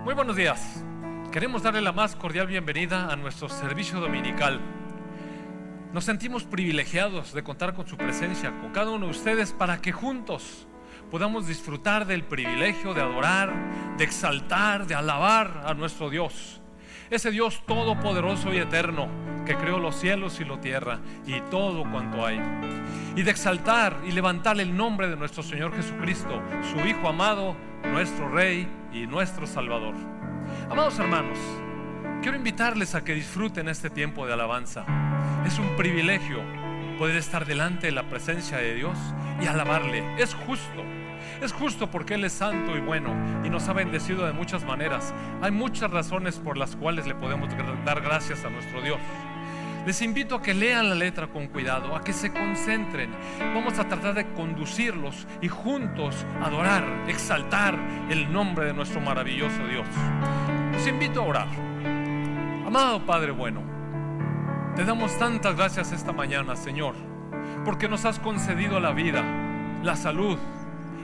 Muy buenos días. Queremos darle la más cordial bienvenida a nuestro servicio dominical. Nos sentimos privilegiados de contar con su presencia, con cada uno de ustedes, para que juntos podamos disfrutar del privilegio de adorar, de exaltar, de alabar a nuestro Dios. Ese Dios todopoderoso y eterno que creó los cielos y la tierra y todo cuanto hay. Y de exaltar y levantar el nombre de nuestro Señor Jesucristo, su Hijo amado, nuestro Rey y nuestro Salvador. Amados hermanos, quiero invitarles a que disfruten este tiempo de alabanza. Es un privilegio poder estar delante de la presencia de Dios y alabarle. Es justo porque Él es santo y bueno y nos ha bendecido de muchas maneras. Hay muchas razones por las cuales le podemos dar gracias a nuestro Dios. Les invito a que lean la letra con cuidado, a que se concentren. Vamos a tratar de conducirlos y juntos adorar, exaltar el nombre de nuestro maravilloso Dios. Los invito a orar. Amado Padre bueno, te damos tantas gracias esta mañana, Señor, porque nos has concedido la vida, la salud,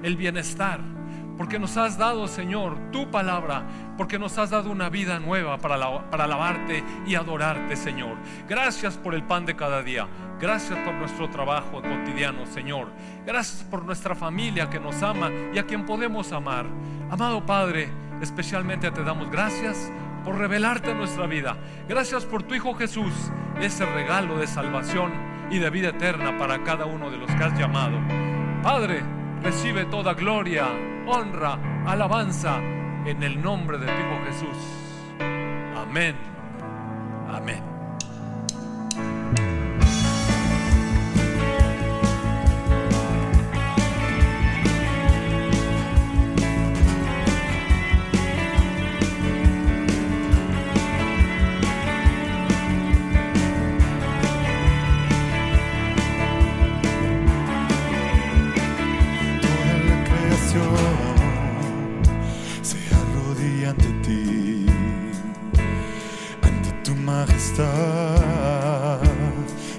el bienestar, porque nos has dado, Señor, tu palabra, porque nos has dado una vida nueva para alabarte y adorarte, Señor. Gracias por el pan de cada día. Gracias por nuestro trabajo cotidiano, Señor. Gracias por nuestra familia que nos ama y a quien podemos amar. Amado Padre, especialmente te damos gracias por revelarte en nuestra vida. Gracias por tu Hijo Jesús, ese regalo de salvación y de vida eterna para cada uno de los que has llamado. Padre, recibe toda gloria, honra, alabanza en el nombre de tu Hijo Jesús. Amén. Amén.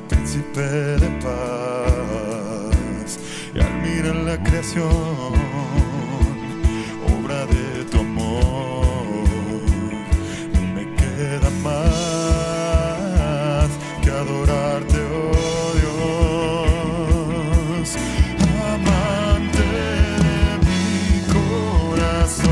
Príncipe de paz, y al mirar la creación, obra de tu amor, no me queda más que adorarte, oh Dios, amante de mi corazón.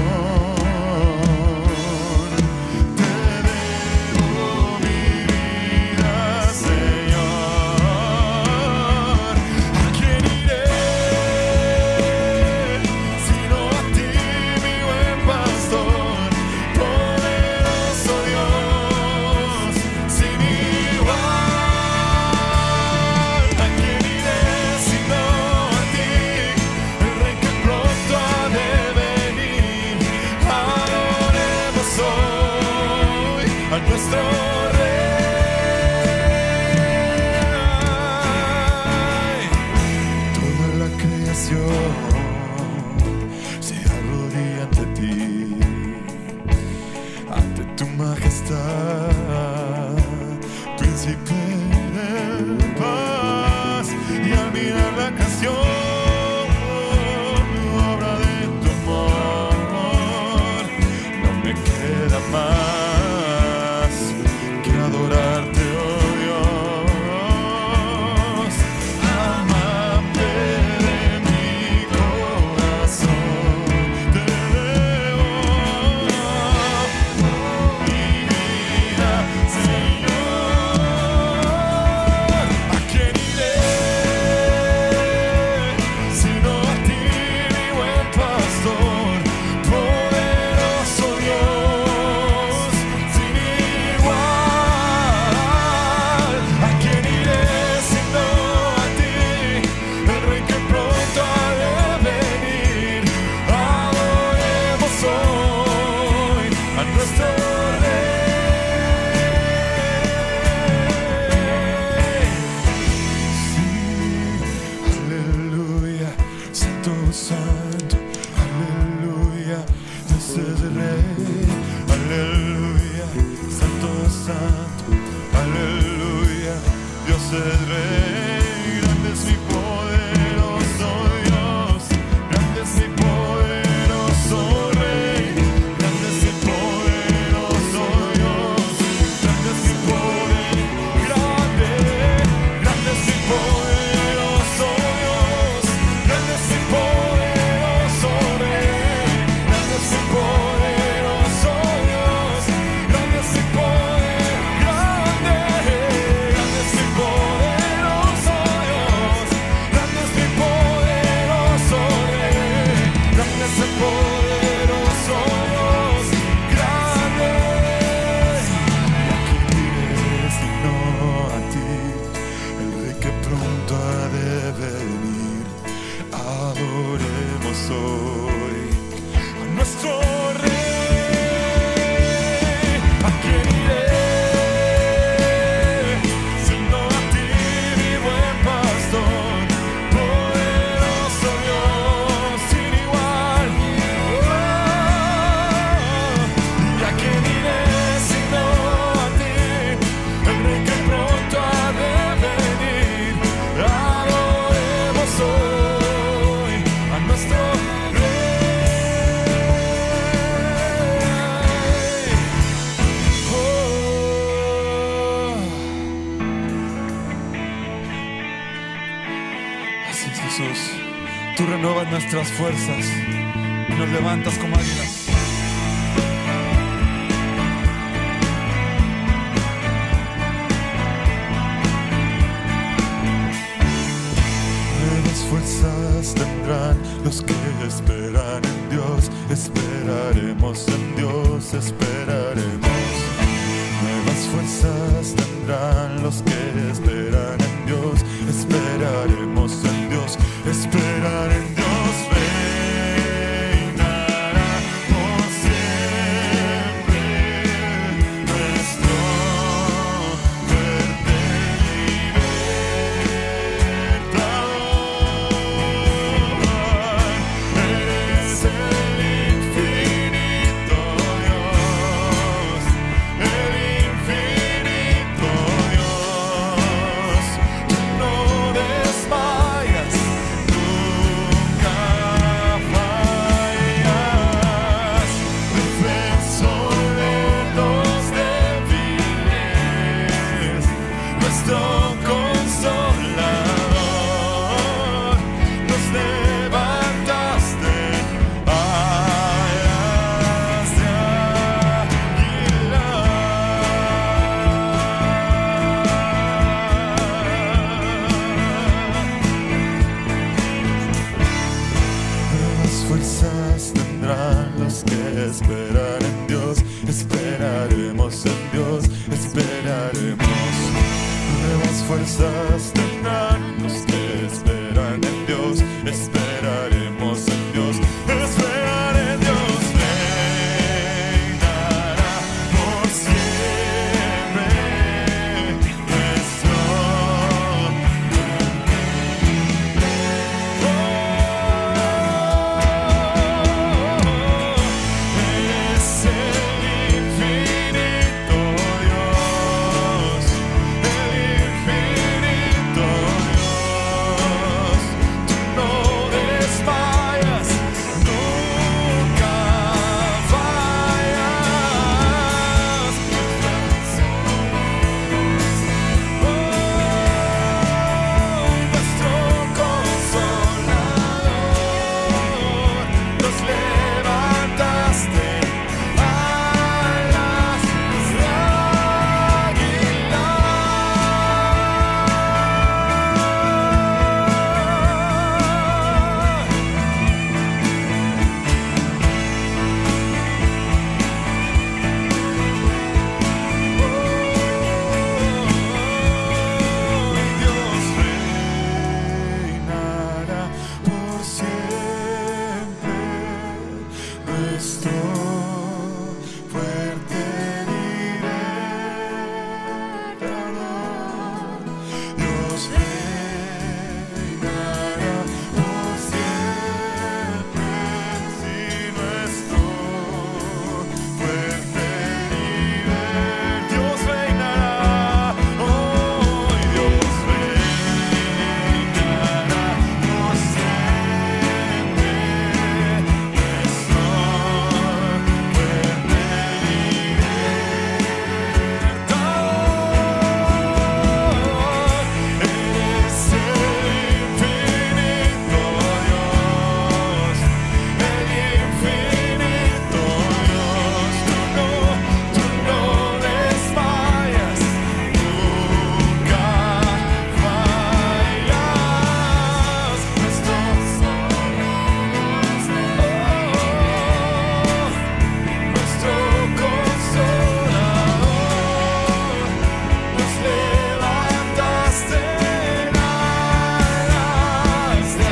Grande es mi poderoso Rey, grande es mi poderoso Gracias, Jesús. Tú renovas nuestras fuerzas y nos levantas como águilas. Nuevas fuerzas tendrán los que esperan en Dios. Esperaremos en Dios, esperaremos. Nuevas fuerzas tendrán los que esperan en Dios. Esperaremos en Dios, esperar en Dios. Reinará por siempre nuestro fuerte libertador. Eres el infinito Dios, el infinito Dios. Tú no desmayas, nunca fallas. Defensor de los débiles, nuestro consolador. Nos levantaste alas de águila. Nuevas fuerzas tendrán los que esperan en Dios. Esperaremos en Dios, esperaremos. Nuevas fuerzas tendrán los que esperan en Dios. Esperaremos en Dios, esperar en Dios. Reinará por siempre nuestro es el infinito Dios, el infinito Dios. Tú no desmayas, nunca fallas. Nuestro consolador, nos levantaste alas de Dios reinará por siempre, nuestro fuerte libertador. Dios reinará por siempre, sí, nuestro fuerte libertador. Dios reinará, hoy Dios reinará por siempre, nuestro fuerte libertador. Eres el infinito Dios, el infinito Dios. Tú no desmayas, nunca fallas. Nuestro consolador, nos levantaste alas de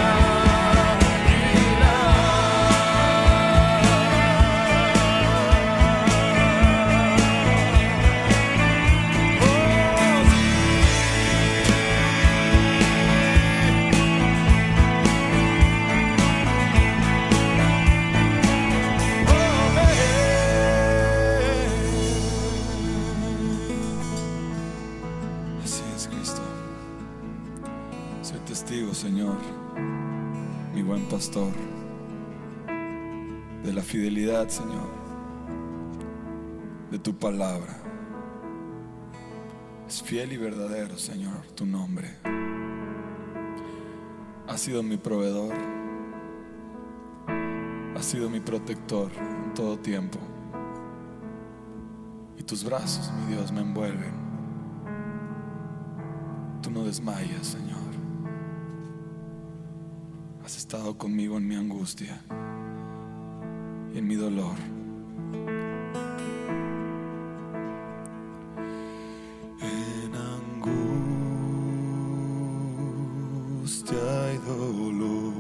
Así es, Cristo. Soy testigo, Señor, mi buen pastor, de la fidelidad, Señor, de tu palabra. Es fiel y verdadero, Señor, tu nombre. Has sido mi proveedor, has sido mi protector en todo tiempo. Y tus brazos, mi Dios, me envuelven. Tú no desmayas, Señor. Has estado conmigo en mi angustia y en mi dolor. En angustia y dolor,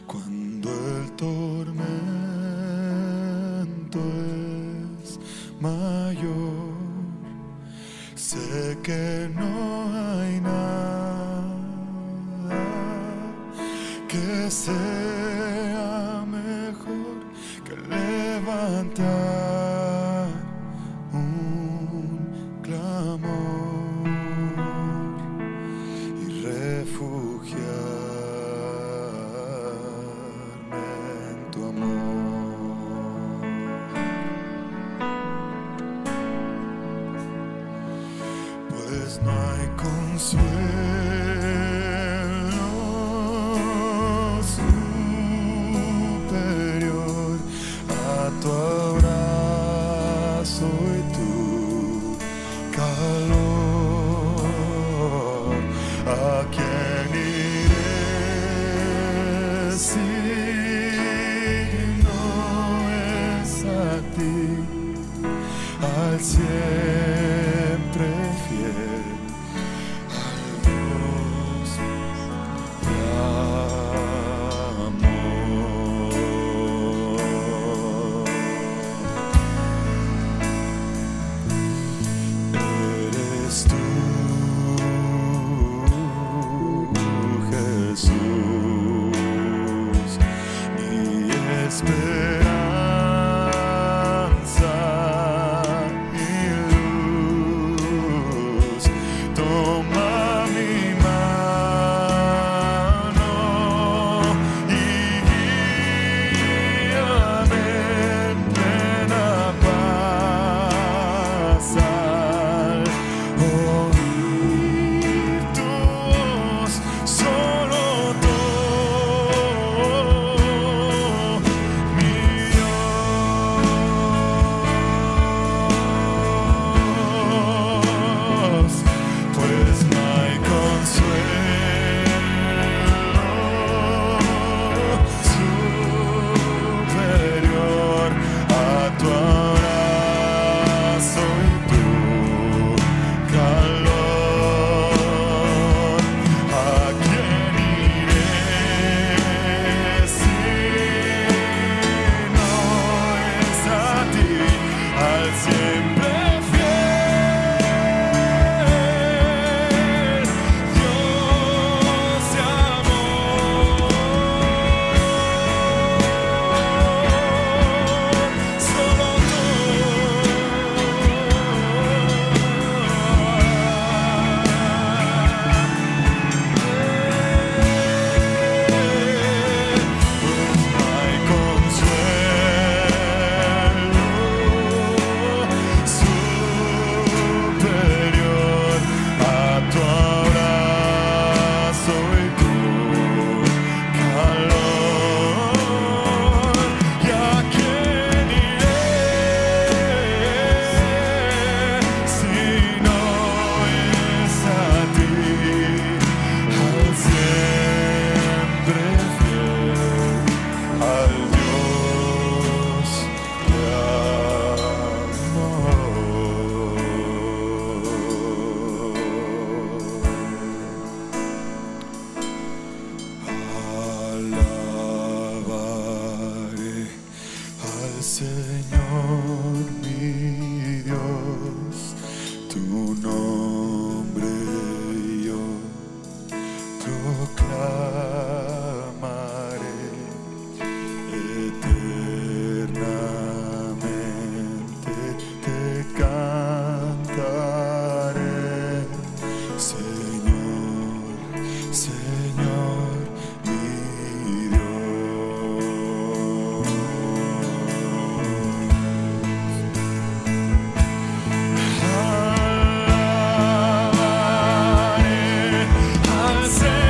cuando el tormento es mayor, sé que no hay nada que sea mejor que levantar un clamor y refugiarme en tu amor. Pues no hay consuelo superior a tu abrazo y tu calor. ¿A quién iré si no es a ti, al siempre fiel, al Dios de amor? Eres tú, Jesús, mi esperanza y luz. Toma mi mano y guíame en plena paz al oír tu voz, solo tú, mi Dios. Pues no hay consuelo superior a tu abrazo y tu calor. ¿A quién iré si no es a ti, al siempre fiel Dios de amor? Solo tú. Pues no hay consuelo superior a tu abrazo y tu calor. ¿Y a quién iré si no es a ti, al siempre fiel, al Dios de Alabaré al Señor mi Dios, tu nombre yo proclamaré eternamente, te cantaré, Señor, Señor mi Dios. Alabaré al Señor.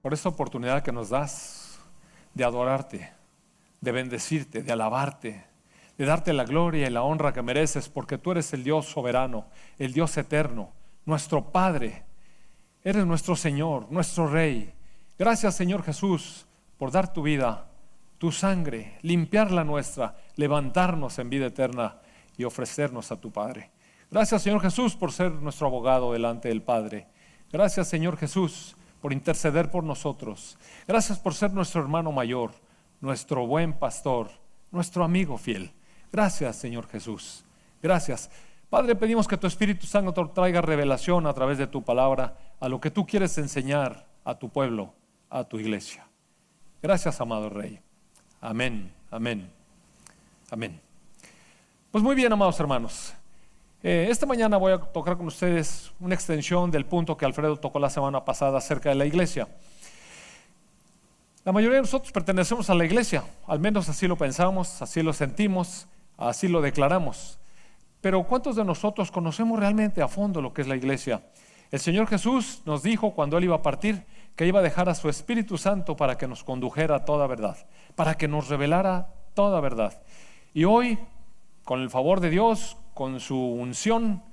por esta oportunidad que nos das de adorarte, de bendecirte, de alabarte, de darte la gloria y la honra que mereces, porque tú eres el Dios soberano, el Dios eterno, nuestro Padre. Eres nuestro Señor, nuestro Rey. Gracias, Señor Jesús, por dar tu vida, tu sangre, limpiar la nuestra, levantarnos en vida eterna y ofrecernos a tu Padre. Gracias, Señor Jesús, por ser nuestro abogado delante del Padre. Gracias, Señor Jesús, por interceder por nosotros. Gracias por ser nuestro hermano mayor, nuestro buen pastor, nuestro amigo fiel. Gracias, Señor Jesús. Gracias. Padre, pedimos que tu Espíritu Santo traiga revelación a través de tu palabra a lo que tú quieres enseñar a tu pueblo, a tu iglesia. Gracias, amado Rey. Amén, amén, amén. Pues muy bien, amados hermanos. Esta mañana voy a tocar con ustedes una extensión del punto que Alfredo tocó la semana pasada acerca de la iglesia. La mayoría de nosotros pertenecemos a la iglesia, al menos así lo pensamos, así lo sentimos, así lo declaramos. Pero ¿cuántos de nosotros conocemos realmente a fondo lo que es la iglesia? El Señor Jesús nos dijo cuando Él iba a partir que iba a dejar a su Espíritu Santo para que nos condujera a toda verdad, para que nos revelara toda verdad. Y hoy, con el favor de Dios, con su unción,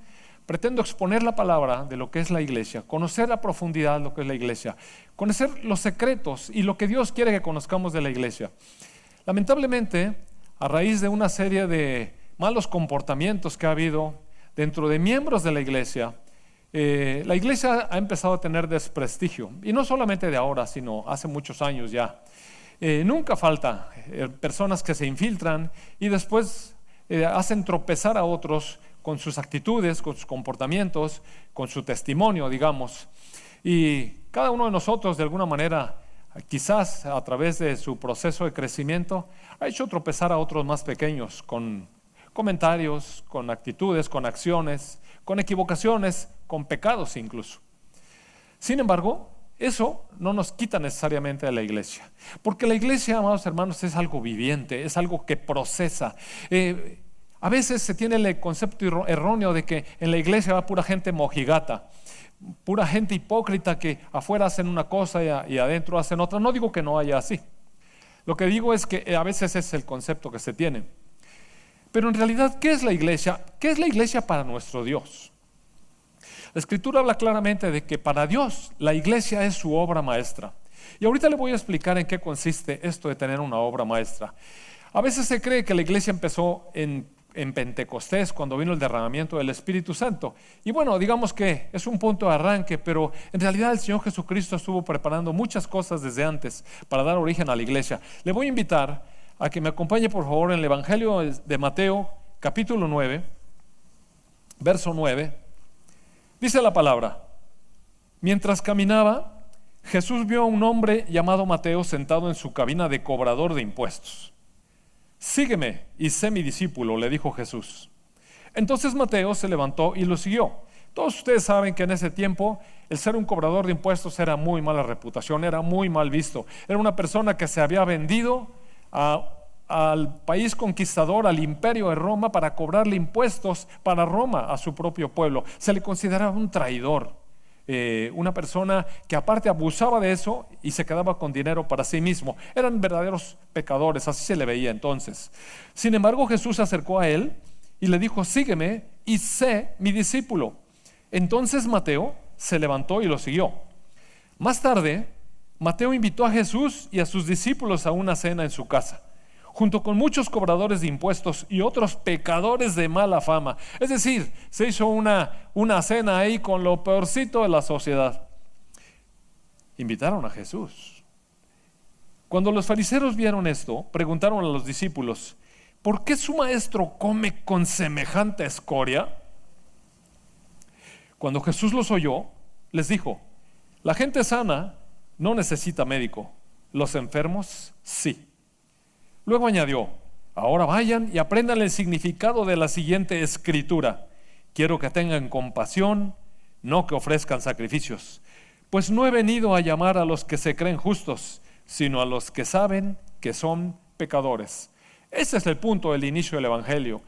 pretendo exponer la palabra de lo que es la iglesia, conocer a profundidad lo que es la iglesia, conocer los secretos y lo que Dios quiere que conozcamos de la iglesia. Lamentablemente, a raíz de una serie de malos comportamientos que ha habido dentro de miembros de la iglesia ha empezado a tener desprestigio, y no solamente de ahora, sino hace muchos años ya. Nunca falta personas que se infiltran y después hacen tropezar a otros con sus actitudes, con sus comportamientos, con su testimonio, digamos. Y cada uno de nosotros, de alguna manera, quizás a través de su proceso de crecimiento, ha hecho tropezar a otros más pequeños con comentarios, con actitudes, con acciones, con equivocaciones, con pecados incluso. Sin embargo, eso no nos quita necesariamente de la iglesia, porque la iglesia, amados hermanos, es algo viviente, es algo que procesa. A veces se tiene el concepto erróneo de que en la iglesia va pura gente mojigata, pura gente hipócrita que afuera hacen una cosa y adentro hacen otra. No digo que no haya así. Lo que digo es que a veces es el concepto que se tiene. Pero en realidad, ¿qué es la iglesia? ¿Qué es la iglesia para nuestro Dios? La Escritura habla claramente de que para Dios la iglesia es su obra maestra. Y ahorita le voy a explicar en qué consiste esto de tener una obra maestra. A veces se cree que la iglesia empezó en Pentecostés, cuando vino el derramamiento del Espíritu Santo. Y bueno, digamos que es un punto de arranque, pero en realidad el Señor Jesucristo estuvo preparando muchas cosas desde antes para dar origen a la iglesia. Le voy a invitar a que me acompañe por favor en el Evangelio de Mateo, capítulo 9, verso 9. Dice la palabra: mientras caminaba, Jesús vio a un hombre llamado Mateo sentado en su cabina de cobrador de impuestos. Sígueme y sé mi discípulo, le dijo Jesús. Entonces Mateo se levantó y lo siguió. Todos ustedes saben que en ese tiempo el ser un cobrador de impuestos era muy mala reputación, era muy mal visto. Era una persona que se había vendido al país conquistador, al imperio de Roma, para cobrarle impuestos para Roma, a su propio pueblo. Se le consideraba un traidor, una persona que aparte abusaba de eso y se quedaba con dinero para sí mismo. Eran verdaderos pecadores, así se le veía entonces. Sin embargo, Jesús se acercó a él y le dijo: sígueme y sé mi discípulo. Entonces Mateo se levantó y lo siguió. Más tarde, Mateo invitó a Jesús y a sus discípulos a una cena en su casa, junto con muchos cobradores de impuestos y otros pecadores de mala fama. Es decir, se hizo una cena ahí con lo peorcito de la sociedad. Invitaron a Jesús. Cuando los fariseos vieron esto, preguntaron a los discípulos: ¿por qué su maestro come con semejante escoria? Cuando Jesús los oyó, les dijo: la gente sana no necesita médico, los enfermos sí. Luego añadió: ahora vayan y aprendan el significado de la siguiente escritura: quiero que tengan compasión, no que ofrezcan sacrificios, pues no he venido a llamar a los que se creen justos, sino a los que saben que son pecadores. Ese es el punto del inicio del Evangelio.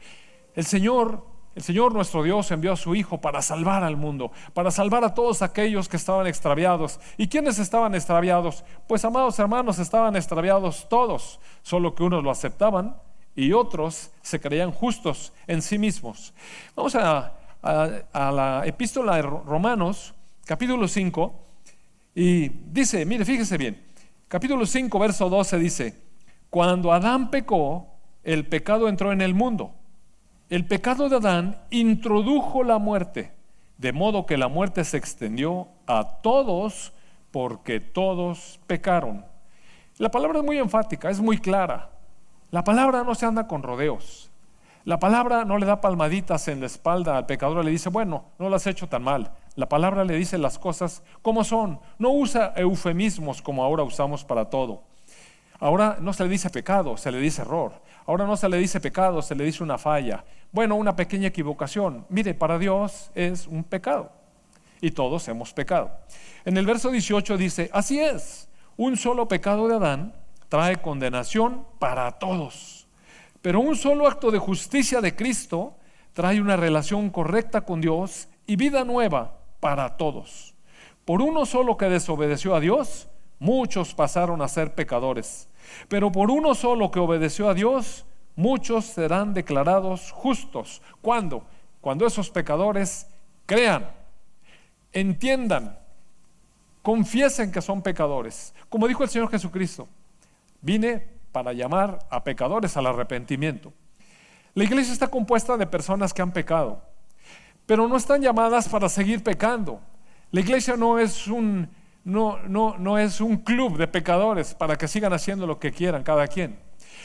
El Señor el Señor nuestro Dios envió a su Hijo para salvar al mundo, para salvar a todos aquellos que estaban extraviados. ¿Y quiénes estaban extraviados? Pues, amados hermanos, estaban extraviados todos, solo que unos lo aceptaban y otros se creían justos en sí mismos. Vamos a la epístola de Romanos, capítulo 5, y dice, mire, fíjese bien, capítulo 5, verso 12 dice: cuando Adán pecó, el pecado entró en el mundo. El pecado de Adán introdujo la muerte, de modo que la muerte se extendió a todos porque todos pecaron. La palabra es muy enfática, es muy clara. La palabra no se anda con rodeos. La palabra no le da palmaditas en la espalda al pecador, le dice, bueno, no lo has hecho tan mal. La palabra le dice las cosas como son. No usa eufemismos como ahora usamos para todo. Ahora no se le dice pecado, se le dice error. Ahora no se le dice pecado, se le dice una falla. Bueno, una pequeña equivocación. Mire, para Dios es un pecado y todos hemos pecado. En el verso 18 dice, así es, un solo pecado de Adán trae condenación para todos, pero un solo acto de justicia de Cristo trae una relación correcta con Dios y vida nueva para todos. Por uno solo que desobedeció a Dios, muchos pasaron a ser pecadores, pero por uno solo que obedeció a Dios, muchos serán declarados justos. ¿Cuándo? Cuando esos pecadores crean, entiendan, confiesen que son pecadores. Como dijo el Señor Jesucristo, vine para llamar a pecadores al arrepentimiento. La iglesia está compuesta de personas que han pecado, pero no están llamadas para seguir pecando. La iglesia no es un club de pecadores para que sigan haciendo lo que quieran cada quien.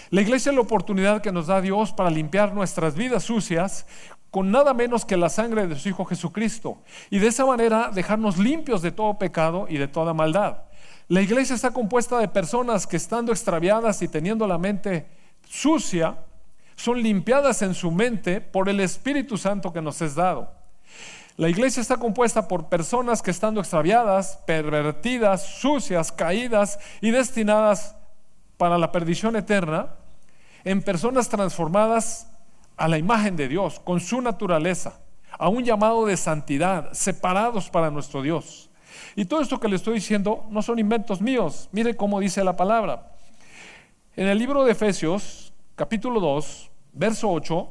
La iglesia es la oportunidad que nos da Dios para limpiar nuestras vidas sucias con nada menos que la sangre de su Hijo Jesucristo, y de esa manera dejarnos limpios de todo pecado y de toda maldad. La iglesia está compuesta de personas que, estando extraviadas y teniendo la mente sucia, son limpiadas en su mente por el Espíritu Santo que nos es dado. La iglesia está compuesta por personas que, estando extraviadas, pervertidas, sucias, caídas y destinadas para la perdición eterna, en personas transformadas a la imagen de Dios, con su naturaleza, a un llamado de santidad, separados para nuestro Dios. Y todo esto que le estoy diciendo no son inventos míos. Mire cómo dice la palabra. En el libro de Efesios, capítulo 2, verso 8,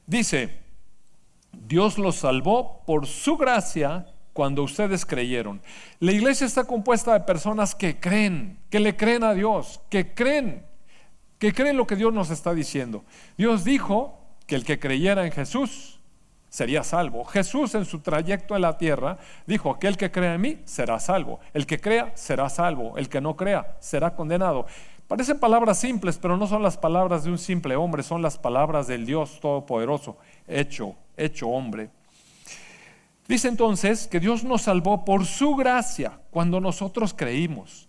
dice: Dios los salvó por su gracia cuando ustedes creyeron. La iglesia está compuesta de personas que creen, que le creen a Dios, que creen lo que Dios nos está diciendo. Dios dijo que el que creyera en Jesús sería salvo. Jesús, en su trayecto en la tierra, dijo: aquel que crea en mí será salvo. El que crea será salvo, el que no crea será condenado. Parecen palabras simples, pero no son las palabras de un simple hombre, son las palabras del Dios Todopoderoso, hecho hombre. Dice entonces que Dios nos salvó por su gracia cuando nosotros creímos.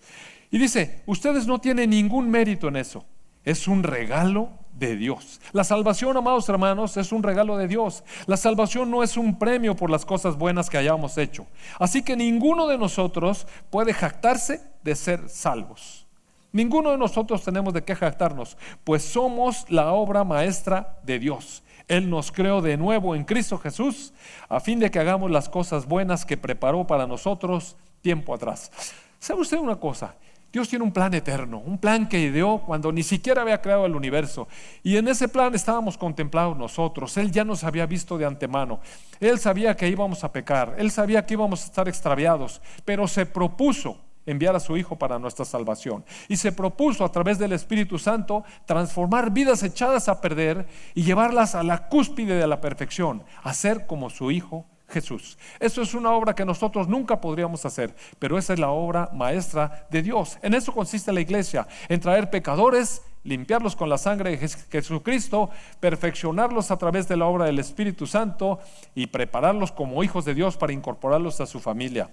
Y dice, ustedes no tienen ningún mérito en eso. Es un regalo de Dios. La salvación, amados hermanos, es un regalo de Dios. La salvación no es un premio por las cosas buenas que hayamos hecho. Así que ninguno de nosotros puede jactarse de ser salvos. Ninguno de nosotros tenemos de qué jactarnos, pues somos la obra maestra de Dios. Él nos creó de nuevo en Cristo Jesús, a fin de que hagamos las cosas buenas que preparó para nosotros tiempo atrás. ¿Sabe usted una cosa? Dios tiene un plan eterno, un plan que ideó cuando ni siquiera había creado el universo. Y en ese plan estábamos contemplados nosotros. Él ya nos había visto de antemano. Él sabía que íbamos a pecar. Él sabía que íbamos a estar extraviados. Pero se propuso enviar a su Hijo para nuestra salvación. Y se propuso a través del Espíritu Santo transformar vidas echadas a perder y llevarlas a la cúspide de la perfección, a ser como su Hijo Jesús. Eso es una obra que nosotros nunca podríamos hacer, pero esa es la obra maestra de Dios. En eso consiste la iglesia, en traer pecadores, limpiarlos con la sangre de Jesucristo, perfeccionarlos a través de la obra del Espíritu Santo y prepararlos como hijos de Dios para incorporarlos a su familia.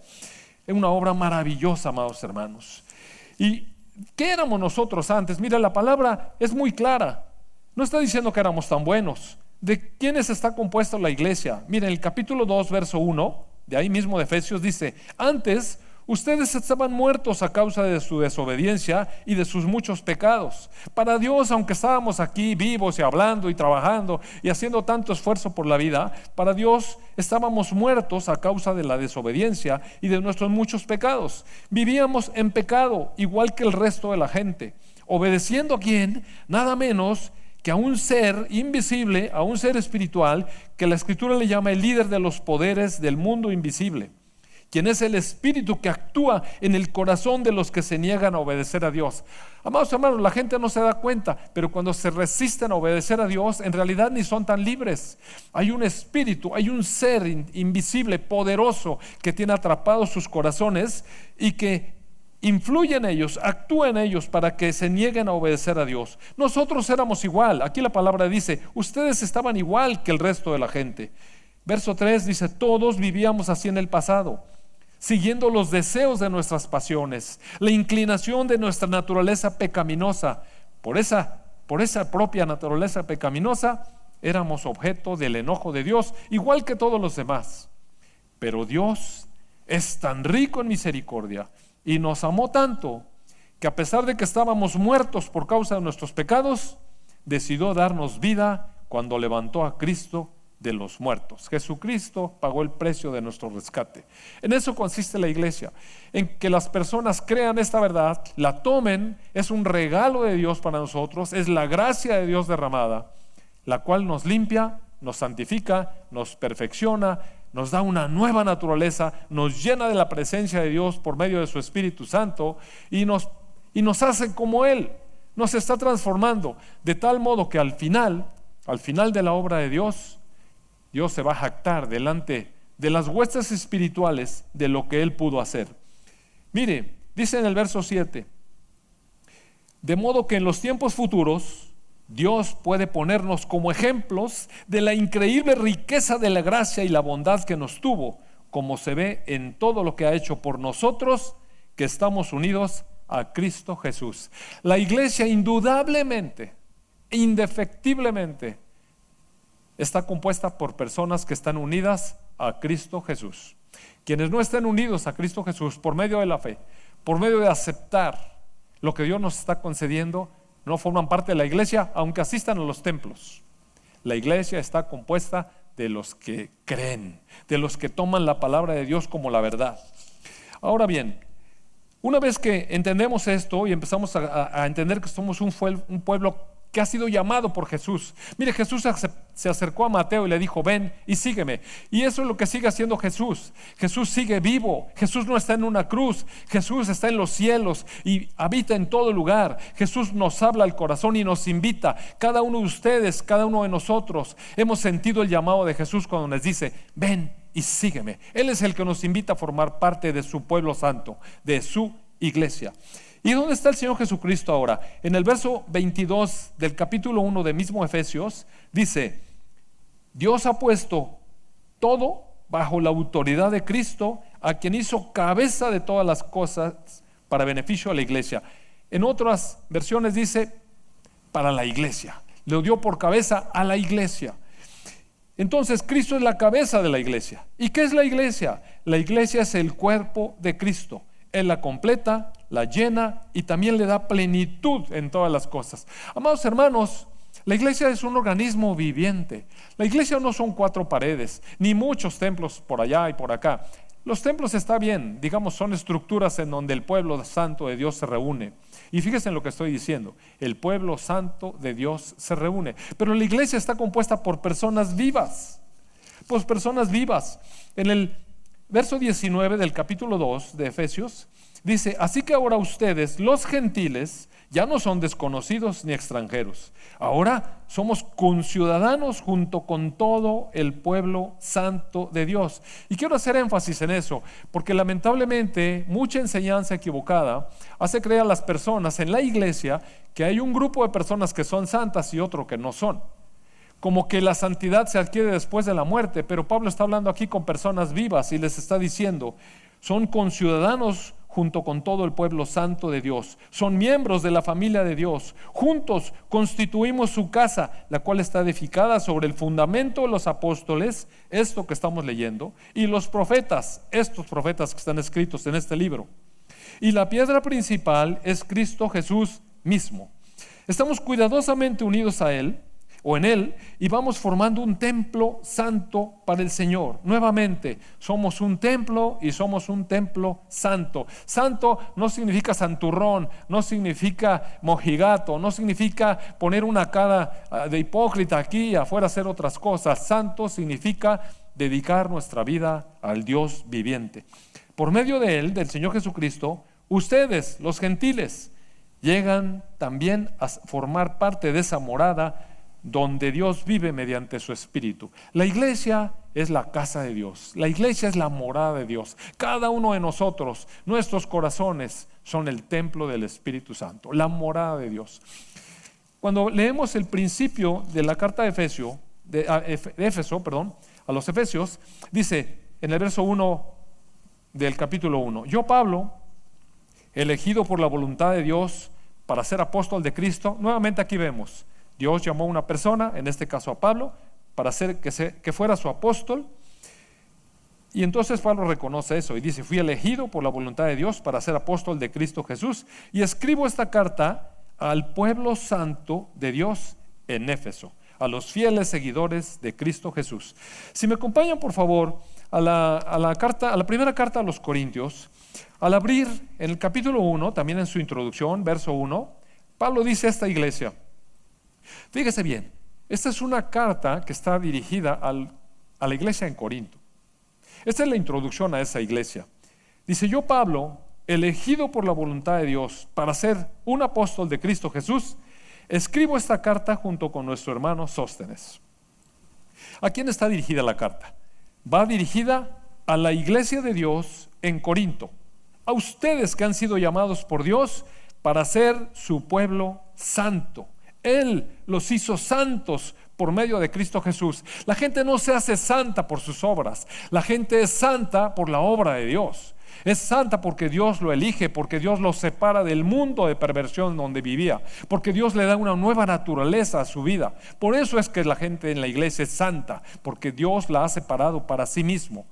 Es una obra maravillosa, amados hermanos. ¿Y qué éramos nosotros antes? Mira, la palabra es muy clara. No está diciendo que éramos tan buenos. ¿De quiénes está compuesta la iglesia? Miren, el capítulo 2, verso 1, de ahí mismo de Efesios, dice: antes Ustedes estaban muertos a causa de su desobediencia y de sus muchos pecados. Para Dios, aunque estábamos aquí vivos y hablando y trabajando y haciendo tanto esfuerzo por la vida, para Dios estábamos muertos a causa de la desobediencia y de nuestros muchos pecados. Vivíamos en pecado igual que el resto de la gente, obedeciendo a quién, nada menos que a un ser invisible, a un ser espiritual, que la Escritura le llama el líder de los poderes del mundo invisible, quien es el espíritu que actúa en el corazón de los que se niegan a obedecer a Dios. Amados hermanos, la gente no se da cuenta, pero cuando se resisten a obedecer a Dios, en realidad ni son tan libres. Hay un espíritu, hay un ser invisible, poderoso, que tiene atrapados sus corazones y que influye en ellos, actúa en ellos para que se nieguen a obedecer a Dios. Nosotros éramos igual. Aquí la palabra dice, ustedes estaban igual que el resto de la gente. Verso 3 dice, todos vivíamos así en el pasado, siguiendo los deseos de nuestras pasiones, la inclinación de nuestra naturaleza pecaminosa. Por esa propia naturaleza pecaminosa éramos objeto del enojo de Dios, igual que todos los demás. Pero Dios es tan rico en misericordia y nos amó tanto que, a pesar de que estábamos muertos por causa de nuestros pecados, decidió darnos vida cuando levantó a Cristo de los muertos. Jesucristo pagó el precio de nuestro rescate. En eso consiste la iglesia, en que las personas crean esta verdad, la tomen. Es un regalo de Dios para nosotros, es la gracia de Dios derramada, la cual nos limpia, nos santifica, nos perfecciona, nos da una nueva naturaleza, nos llena de la presencia de Dios por medio de su Espíritu Santo y nos hace como Él. Nos está transformando de tal modo que al final de la obra de Dios, Dios se va a jactar delante de las huestes espirituales de lo que Él pudo hacer. Mire, dice en el verso 7, de modo que en los tiempos futuros Dios puede ponernos como ejemplos de la increíble riqueza de la gracia y la bondad que nos tuvo, como se ve en todo lo que ha hecho por nosotros que estamos unidos a Cristo Jesús. La iglesia indudablemente, indefectiblemente, está compuesta por personas que están unidas a Cristo Jesús. Quienes no estén unidos a Cristo Jesús por medio de la fe, por medio de aceptar lo que Dios nos está concediendo, no forman parte de la iglesia, aunque asistan a los templos. La iglesia está compuesta de los que creen, de los que toman la palabra de Dios como la verdad. Ahora bien, una vez que entendemos esto y empezamos a entender que somos un pueblo que ha sido llamado por Jesús. Mire, Jesús se acercó a Mateo y le dijo, ven y sígueme. Y eso es lo que sigue haciendo Jesús. Jesús sigue vivo. Jesús no está en una cruz. Jesús está en los cielos y habita en todo lugar. Jesús nos habla al corazón y nos invita. Cada uno de ustedes, cada uno de nosotros, hemos sentido el llamado de Jesús cuando nos dice, ven y sígueme. Él es el que nos invita a formar parte de su pueblo santo, de su iglesia. ¿Y dónde está el Señor Jesucristo ahora? En el verso 22 del capítulo 1 de mismo Efesios, dice, Dios ha puesto todo bajo la autoridad de Cristo, a quien hizo cabeza de todas las cosas para beneficio de la iglesia. En otras versiones dice, para la iglesia. Le dio por cabeza a la iglesia. Entonces Cristo es la cabeza de la iglesia. ¿Y qué es la iglesia? La iglesia es el cuerpo de Cristo. Él la completa, la llena y también le da plenitud en todas las cosas. Amados hermanos, la iglesia es un organismo viviente. La iglesia no son 4 paredes, ni muchos templos por allá y por acá. Los templos está bien, digamos, son estructuras en donde el pueblo santo de Dios se reúne. Y fíjense en lo que estoy diciendo, el pueblo santo de Dios se reúne. Pero la iglesia está compuesta por personas vivas, pues personas vivas. En el verso 19 del capítulo 2 de Efesios dice, así que ahora ustedes, los gentiles, ya no son desconocidos ni extranjeros. Ahora somos conciudadanos junto con todo el pueblo santo de Dios. Y quiero hacer énfasis en eso, porque lamentablemente mucha enseñanza equivocada hace creer a las personas en la iglesia que hay un grupo de personas que son santas y otro que no son. Como que la santidad se adquiere después de la muerte, pero Pablo está hablando aquí con personas vivas y les está diciendo, son conciudadanos junto con todo el pueblo santo de Dios. Son miembros de la familia de Dios. Juntos constituimos su casa, la cual está edificada sobre el fundamento de los apóstoles, esto que estamos leyendo, y los profetas, estos profetas que están escritos en este libro. Y la piedra principal es Cristo Jesús mismo. Estamos cuidadosamente unidos a Él, o en Él, y vamos formando un templo santo para el Señor. Nuevamente, somos un templo y somos un templo santo. Santo no significa santurrón, no significa mojigato, no significa poner una cara de hipócrita aquí y afuera hacer otras cosas. Santo significa dedicar nuestra vida al Dios viviente. Por medio de Él, del Señor Jesucristo, ustedes, los gentiles, llegan también a formar parte de esa morada donde Dios vive mediante su Espíritu. La iglesia es la casa de Dios, la iglesia es la morada de Dios. Cada uno de nosotros, nuestros corazones son el templo del Espíritu Santo, la morada de Dios. Cuando leemos el principio de la carta de Éfeso, a los Efesios, dice en el verso 1 del capítulo 1: yo, Pablo, elegido por la voluntad de Dios para ser apóstol de Cristo. Nuevamente aquí vemos, Dios llamó a una persona, en este caso a Pablo, para hacer que fuera su apóstol. Y entonces Pablo reconoce eso y dice: fui elegido por la voluntad de Dios para ser apóstol de Cristo Jesús, y escribo esta carta al pueblo santo de Dios en Éfeso, a los fieles seguidores de Cristo Jesús. Si me acompañan, por favor, a la primera carta a los Corintios, al abrir en el capítulo 1, también en su introducción, verso 1, Pablo dice a esta iglesia, fíjese bien, esta es una carta que está dirigida a la iglesia en Corinto. Esta es la introducción a esa iglesia. Dice: yo, Pablo, elegido por la voluntad de Dios para ser un apóstol de Cristo Jesús, escribo esta carta junto con nuestro hermano Sóstenes. ¿A quién está dirigida la carta? Va dirigida a la iglesia de Dios en Corinto, a ustedes que han sido llamados por Dios para ser su pueblo santo. Él los hizo santos por medio de Cristo Jesús. La gente no se hace santa por sus obras, la gente es santa por la obra de Dios. Es santa porque Dios lo elige, porque Dios lo separa del mundo de perversión donde vivía, porque Dios le da una nueva naturaleza a su vida. Por eso es que la gente en la iglesia es santa, porque Dios la ha separado para sí mismo.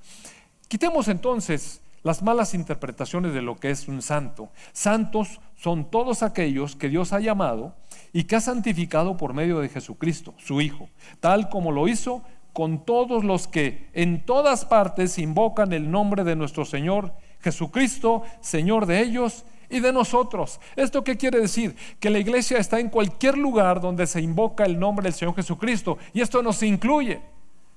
Quitemos entonces las malas interpretaciones de lo que es un santo. Santos son todos aquellos que Dios ha llamado y que ha santificado por medio de Jesucristo, su Hijo, tal como lo hizo con todos los que en todas partes invocan el nombre de nuestro Señor Jesucristo, Señor de ellos y de nosotros. ¿Esto qué quiere decir? Que la iglesia está en cualquier lugar donde se invoca el nombre del Señor Jesucristo, y esto nos incluye.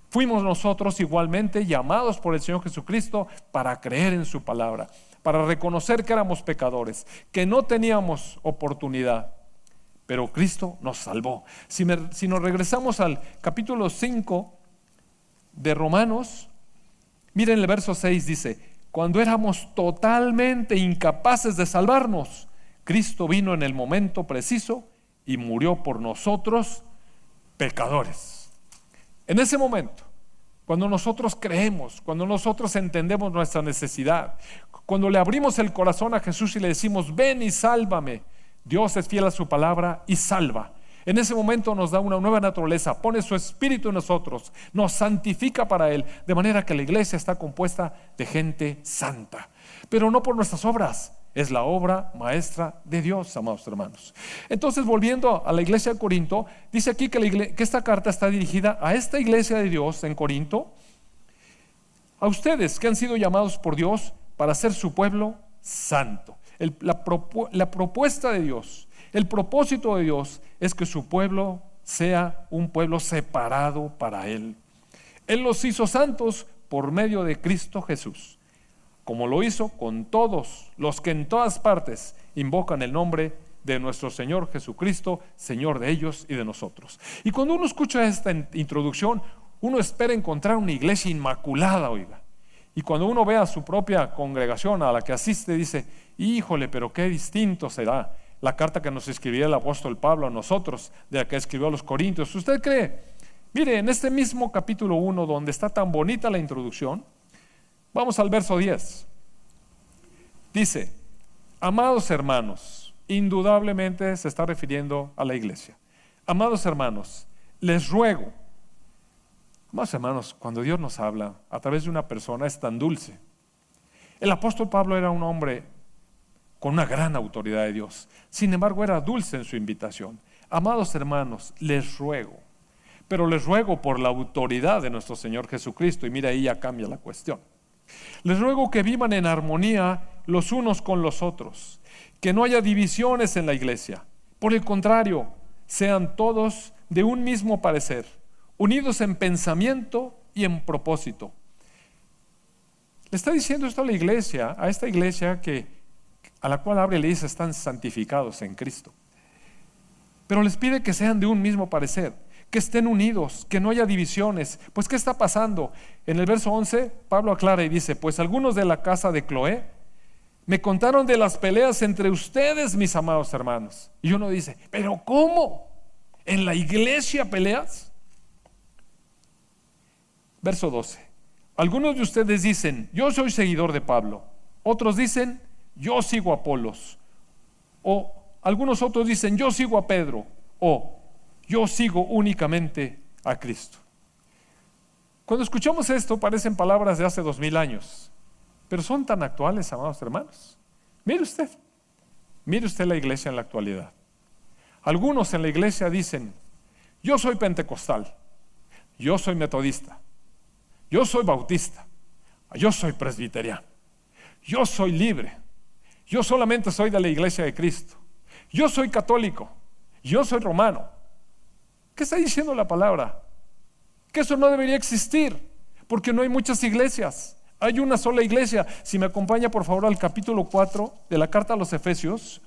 Fuimos nosotros igualmente llamados por el Señor Jesucristo para creer en su palabra, para reconocer que éramos pecadores, que no teníamos oportunidad, pero Cristo nos salvó. Si nos regresamos al capítulo 5 de Romanos, miren el verso 6, dice: cuando éramos totalmente incapaces de salvarnos, Cristo vino en el momento preciso y murió por nosotros, pecadores. En ese momento, cuando nosotros creemos, cuando nosotros entendemos nuestra necesidad, cuando le abrimos el corazón a Jesús y le decimos: ven y sálvame, Dios es fiel a su palabra y salva. En ese momento nos da una nueva naturaleza, pone su espíritu en nosotros, nos santifica para Él, de manera que la iglesia está compuesta de gente santa, pero no por nuestras obras. Es la obra maestra de Dios, amados hermanos. Entonces, volviendo a la iglesia de Corinto, dice aquí que esta carta está dirigida a esta iglesia de Dios en Corinto, a ustedes que han sido llamados por Dios para ser su pueblo santo. La propuesta de Dios, el propósito de Dios es que su pueblo sea un pueblo separado para Él. Él los hizo santos por medio de Cristo Jesús, como lo hizo con todos los que en todas partes invocan el nombre de nuestro Señor Jesucristo, Señor de ellos y de nosotros. Y cuando uno escucha esta introducción, uno espera encontrar una iglesia inmaculada, oiga. Y cuando uno ve a su propia congregación a la que asiste, dice: híjole, pero qué distinto será la carta que nos escribía el apóstol Pablo a nosotros, de la que escribió a los Corintios. ¿Usted cree? Mire, en este mismo capítulo 1, donde está tan bonita la introducción, vamos al verso 10. Dice, amados hermanos, indudablemente se está refiriendo a la iglesia. Amados hermanos, les ruego. Amados hermanos, cuando Dios nos habla a través de una persona es tan dulce. El apóstol Pablo era un hombre con una gran autoridad de Dios. Sin embargo, era dulce en su invitación. Amados hermanos, les ruego. Pero les ruego por la autoridad de nuestro Señor Jesucristo. Y mira, ahí ya cambia la cuestión. Les ruego que vivan en armonía los unos con los otros, que no haya divisiones en la iglesia. Por el contrario, sean todos de un mismo parecer, unidos en pensamiento y en propósito. Le está diciendo esto a la iglesia, a esta iglesia a la cual abre y le dice, están santificados en Cristo. Pero les pide que sean de un mismo parecer, que estén unidos, que no haya divisiones. Pues ¿qué está pasando? En el verso 11, Pablo aclara y dice, pues algunos de la casa de Cloé me contaron de las peleas entre ustedes, mis amados hermanos. Y uno dice, ¿pero cómo? ¿En la iglesia peleas? Verso 12, algunos de ustedes dicen, yo soy seguidor de Pablo. Otros dicen, yo sigo a Apolos. O algunos otros dicen, yo sigo a Pedro. O yo sigo únicamente a Cristo. Cuando escuchamos esto parecen palabras de hace 2000 años, pero son tan actuales, amados hermanos. Mire usted la iglesia en la actualidad. Algunos en la iglesia dicen, yo soy pentecostal, yo soy metodista, yo soy bautista, yo soy presbiteriano, yo soy libre, yo solamente soy de la iglesia de Cristo, yo soy católico, yo soy romano. ¿Qué está diciendo la palabra? Que eso no debería existir, porque no hay muchas iglesias, hay una sola iglesia. Si me acompaña por favor al capítulo 4 de la carta a los Efesios,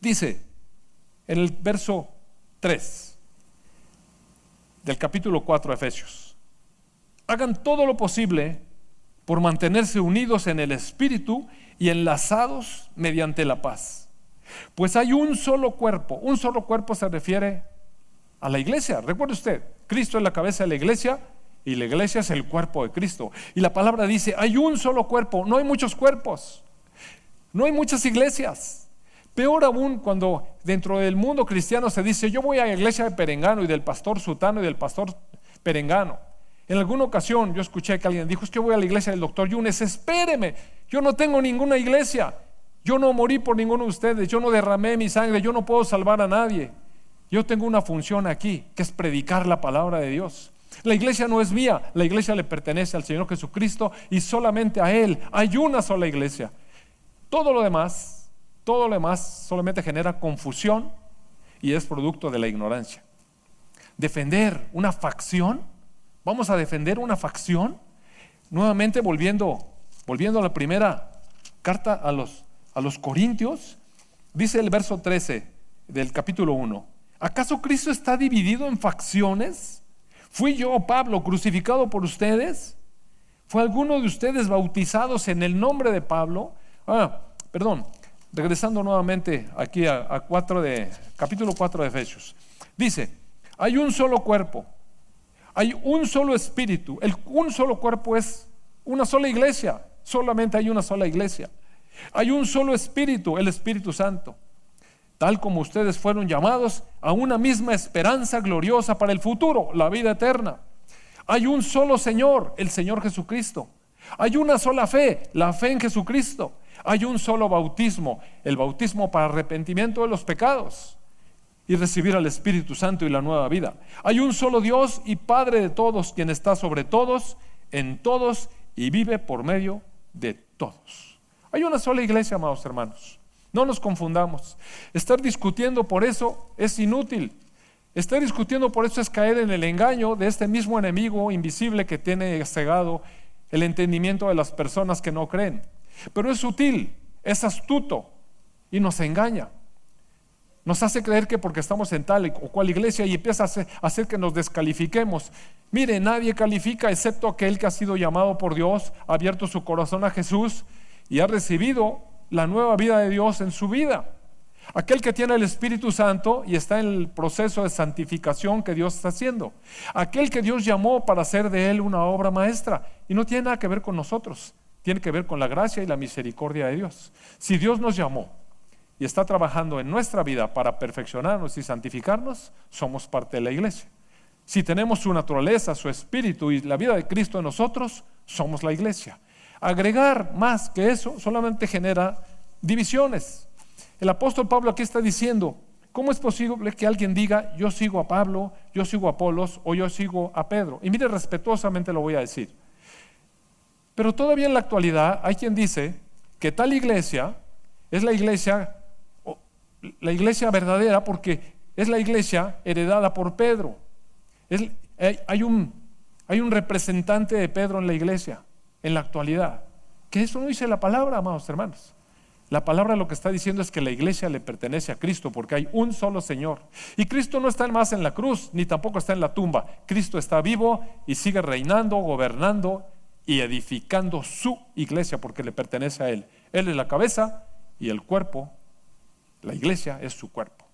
dice en el verso 3 del capítulo 4 de Efesios, hagan todo lo posible por mantenerse unidos en el Espíritu y enlazados mediante la paz. Pues hay un solo cuerpo se refiere a la iglesia. Recuerde usted, Cristo es la cabeza de la iglesia y la iglesia es el cuerpo de Cristo. Y la palabra dice, hay un solo cuerpo, no hay muchos cuerpos, no hay muchas iglesias. Peor aún cuando dentro del mundo cristiano se dice, yo voy a la iglesia de Perengano y del pastor Sutano y del pastor Perengano. En alguna ocasión yo escuché que alguien dijo, es que voy a la iglesia del doctor Yunes. Espéreme, yo no tengo ninguna iglesia, yo no morí por ninguno de ustedes, yo no derramé mi sangre, yo no puedo salvar a nadie. Yo tengo una función aquí, que es predicar la palabra de Dios. La iglesia no es mía, la iglesia le pertenece al Señor Jesucristo y solamente a Él. Hay una sola iglesia. Todo lo demás solamente genera confusión y es producto de la ignorancia. Defender una facción, vamos a defender una facción. Nuevamente volviendo a la primera carta a los Corintios, dice el verso 13 del capítulo 1, ¿acaso Cristo está dividido en facciones? ¿Fui yo, Pablo, crucificado por ustedes? ¿Fue alguno de ustedes bautizados en el nombre de Pablo? Regresando nuevamente aquí a capítulo 4 de Efesios. Dice, hay un solo cuerpo, hay un solo espíritu. Un solo cuerpo es una sola iglesia, solamente hay una sola iglesia. Hay un solo espíritu, el Espíritu Santo. Tal como ustedes fueron llamados a una misma esperanza gloriosa para el futuro, la vida eterna. Hay un solo Señor, el Señor Jesucristo. Hay una sola fe, la fe en Jesucristo. Hay un solo bautismo, el bautismo para arrepentimiento de los pecados y recibir al Espíritu Santo y la nueva vida. Hay un solo Dios y Padre de todos, quien está sobre todos, en todos y vive por medio de todos. Hay una sola iglesia, amados hermanos. No nos confundamos. Estar discutiendo por eso es inútil. Estar discutiendo por eso es caer en el engaño de este mismo enemigo invisible que tiene cegado el entendimiento de las personas que no creen. Pero es sutil, es astuto y nos engaña. Nos hace creer que porque estamos en tal o cual iglesia y empieza a hacer que nos descalifiquemos. Mire, nadie califica excepto aquel que ha sido llamado por Dios, ha abierto su corazón a Jesús y ha recibido la nueva vida de Dios en su vida. Aquel que tiene el Espíritu Santo y está en el proceso de santificación que Dios está haciendo. Aquel que Dios llamó para hacer de él una obra maestra. Y no tiene nada que ver con nosotros, tiene que ver con la gracia y la misericordia de Dios. Si Dios nos llamó y está trabajando en nuestra vida para perfeccionarnos y santificarnos, somos parte de la iglesia. Si tenemos su naturaleza, su espíritu y la vida de Cristo en nosotros, somos la iglesia. Agregar más que eso solamente genera divisiones. El apóstol Pablo aquí está diciendo, ¿cómo es posible que alguien diga, yo sigo a Pablo, yo sigo a Apolos o yo sigo a Pedro? Y mire, respetuosamente lo voy a decir. Pero todavía en la actualidad hay quien dice que tal iglesia es la iglesia verdadera porque es la iglesia heredada por Pedro. Hay un representante de Pedro en la iglesia en la actualidad. Que eso no dice la palabra, amados hermanos. La palabra lo que está diciendo es que la iglesia le pertenece a Cristo porque hay un solo Señor. Y Cristo no está más en la cruz, ni tampoco está en la tumba. Cristo está vivo y sigue reinando, gobernando y edificando su iglesia porque le pertenece a Él. Él es la cabeza y el cuerpo, la iglesia es su cuerpo.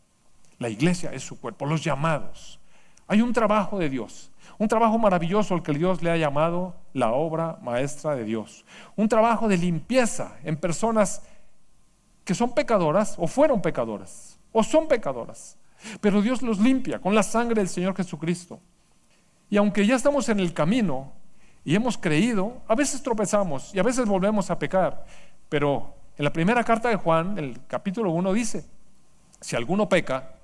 La iglesia es su cuerpo, los llamados. Hay un trabajo de Dios, un trabajo maravilloso al que Dios le ha llamado la obra maestra de Dios. Un trabajo de limpieza en personas que son pecadoras o fueron pecadoras o son pecadoras, pero Dios los limpia con la sangre del Señor Jesucristo. Y aunque ya estamos en el camino y hemos creído, a veces tropezamos y a veces volvemos a pecar, pero en la primera carta de Juan, el capítulo 1 dice, si alguno peca,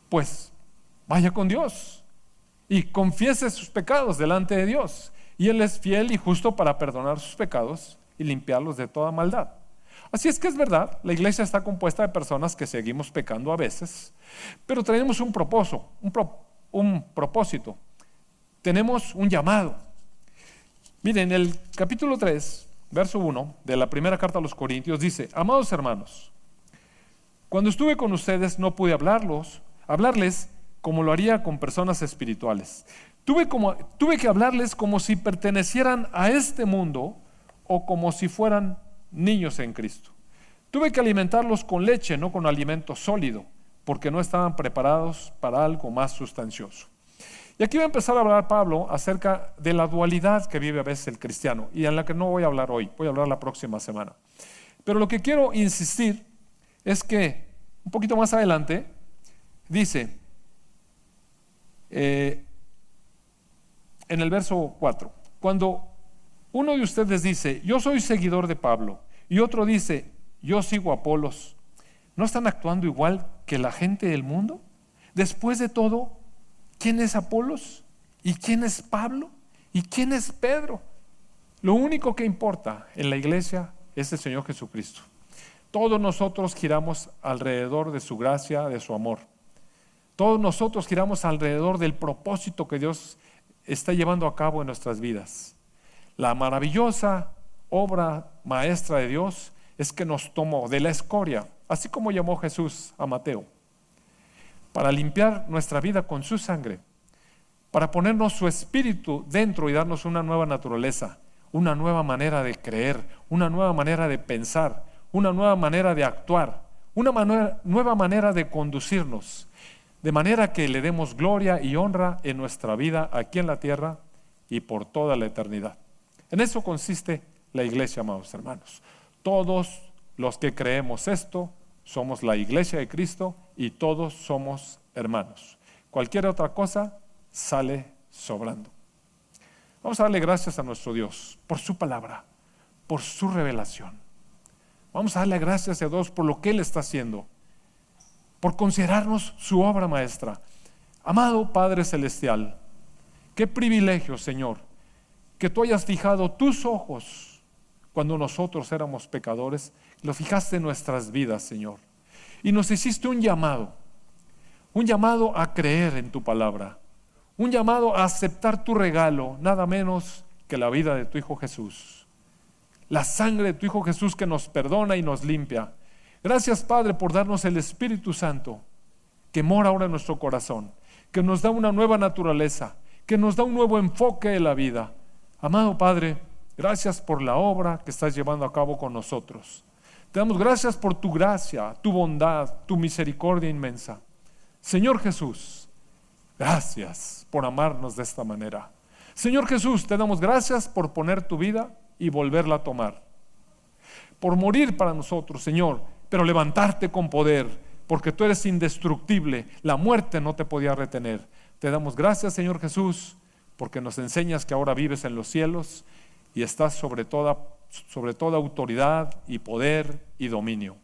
pues vaya con Dios y confiese sus pecados delante de Dios, y Él es fiel y justo para perdonar sus pecados y limpiarlos de toda maldad. Así es que es verdad, la iglesia está compuesta de personas que seguimos pecando a veces, pero tenemos un propósito, tenemos un llamado. Miren, en el capítulo 3, verso 1 de la primera carta a los Corintios dice, amados hermanos, cuando estuve con ustedes no pude hablarles como lo haría con personas espirituales. Tuve que hablarles como si pertenecieran a este mundo o como si fueran niños en Cristo. Tuve que alimentarlos con leche, no con alimento sólido, porque no estaban preparados para algo más sustancioso. Y aquí va a empezar a hablar Pablo acerca de la dualidad que vive a veces el cristiano, y en la que no voy a hablar hoy, voy a hablar la próxima semana. Pero lo que quiero insistir es que un poquito más adelante dice, en el verso 4, cuando uno de ustedes dice, yo soy seguidor de Pablo, y otro dice, yo sigo a Apolos, ¿no están actuando igual que la gente del mundo? Después de todo, ¿quién es Apolos? ¿Y quién es Pablo? ¿Y quién es Pedro? Lo único que importa en la iglesia es el Señor Jesucristo. Todos nosotros giramos alrededor de su gracia, de su amor. Todos nosotros giramos alrededor del propósito que Dios está llevando a cabo en nuestras vidas. La maravillosa obra maestra de Dios es que nos tomó de la escoria, así como llamó Jesús a Mateo, para limpiar nuestra vida con su sangre, para ponernos su espíritu dentro y darnos una nueva naturaleza, una nueva manera de creer, una nueva manera de pensar, una nueva manera de actuar, una nueva manera de conducirnos, de manera que le demos gloria y honra en nuestra vida aquí en la tierra y por toda la eternidad. En eso consiste la iglesia, amados hermanos. Todos los que creemos esto somos la iglesia de Cristo y todos somos hermanos. Cualquier otra cosa sale sobrando. Vamos a darle gracias a nuestro Dios por su palabra, por su revelación. Vamos a darle gracias a Dios por lo que Él está haciendo, por considerarnos su obra maestra. Amado Padre Celestial, qué privilegio, Señor, que tú hayas fijado tus ojos cuando nosotros éramos pecadores, lo fijaste en nuestras vidas, Señor, y nos hiciste un llamado a creer en tu palabra, un llamado a aceptar tu regalo, nada menos que la vida de tu Hijo Jesús, la sangre de tu Hijo Jesús que nos perdona y nos limpia. Gracias, Padre, por darnos el Espíritu Santo que mora ahora en nuestro corazón, que nos da una nueva naturaleza, que nos da un nuevo enfoque de la vida. Amado Padre, gracias por la obra que estás llevando a cabo con nosotros. Te damos gracias por tu gracia, tu bondad, tu misericordia inmensa. Señor Jesús, gracias por amarnos de esta manera. Señor Jesús, te damos gracias por poner tu vida y volverla a tomar, por morir para nosotros, Señor, pero levantarte con poder, porque tú eres indestructible, la muerte no te podía retener. Te damos gracias, Señor Jesús, porque nos enseñas que ahora vives en los cielos y estás sobre toda autoridad y poder y dominio.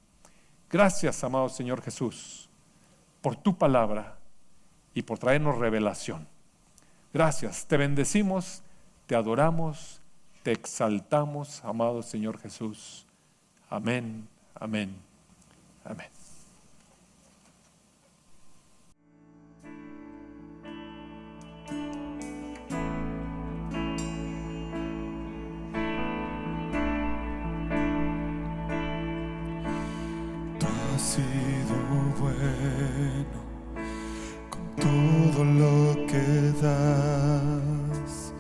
Gracias, amado Señor Jesús, por tu palabra y por traernos revelación. Gracias, te bendecimos, te adoramos, te exaltamos, amado Señor Jesús. Amén, amén, amén. Tú has sido bueno con todo lo que das.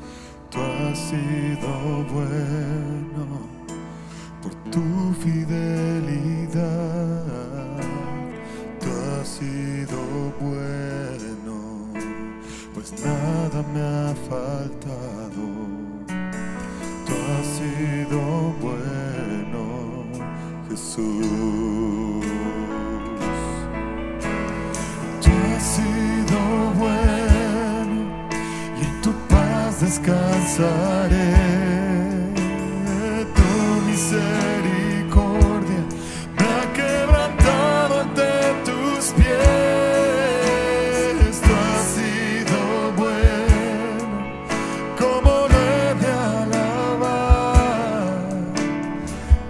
Tú has sido bueno por tu fidelidad. Tú has sido bueno, pues nada me ha faltado. Tú has sido bueno, Jesús. Tú has sido bueno y en tu paz descansaré. Misericordia me ha quebrantado ante tus pies. Tú has sido bueno, como lo he de alabar.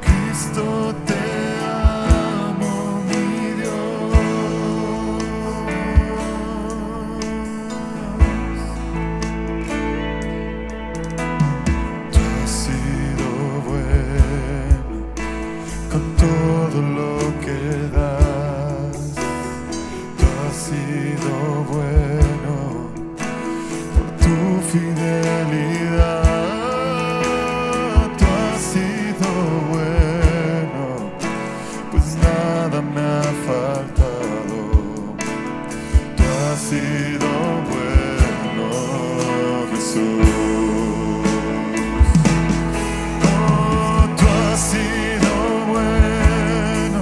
Cristo, te amo, mi Dios. Tú has sido bueno con todo lo que das. Tú has sido bueno por tu fidelidad. Tú has sido bueno, pues nada me ha faltado. Tú has sido bueno, Jesús. Tú has sido bueno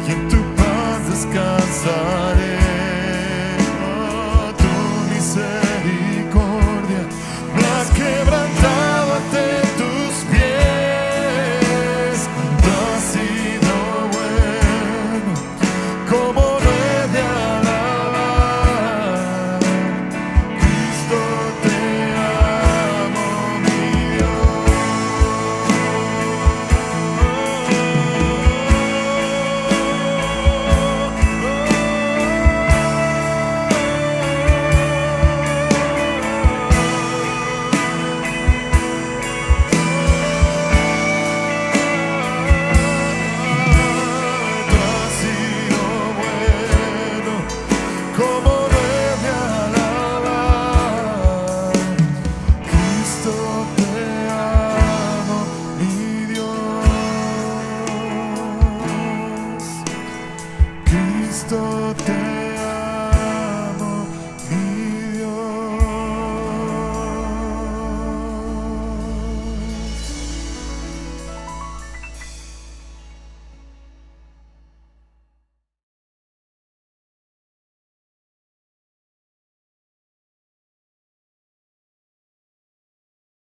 y en tu paz descansaré. Tu misericordia me has quebrantado ante tus pies. Tú has sido bueno, como lo he de alabar. Cristo, te amo, mi Dios. Tú has sido bueno, como lo he de alabar. Cristo, te amo, mi Dios. Cristo, te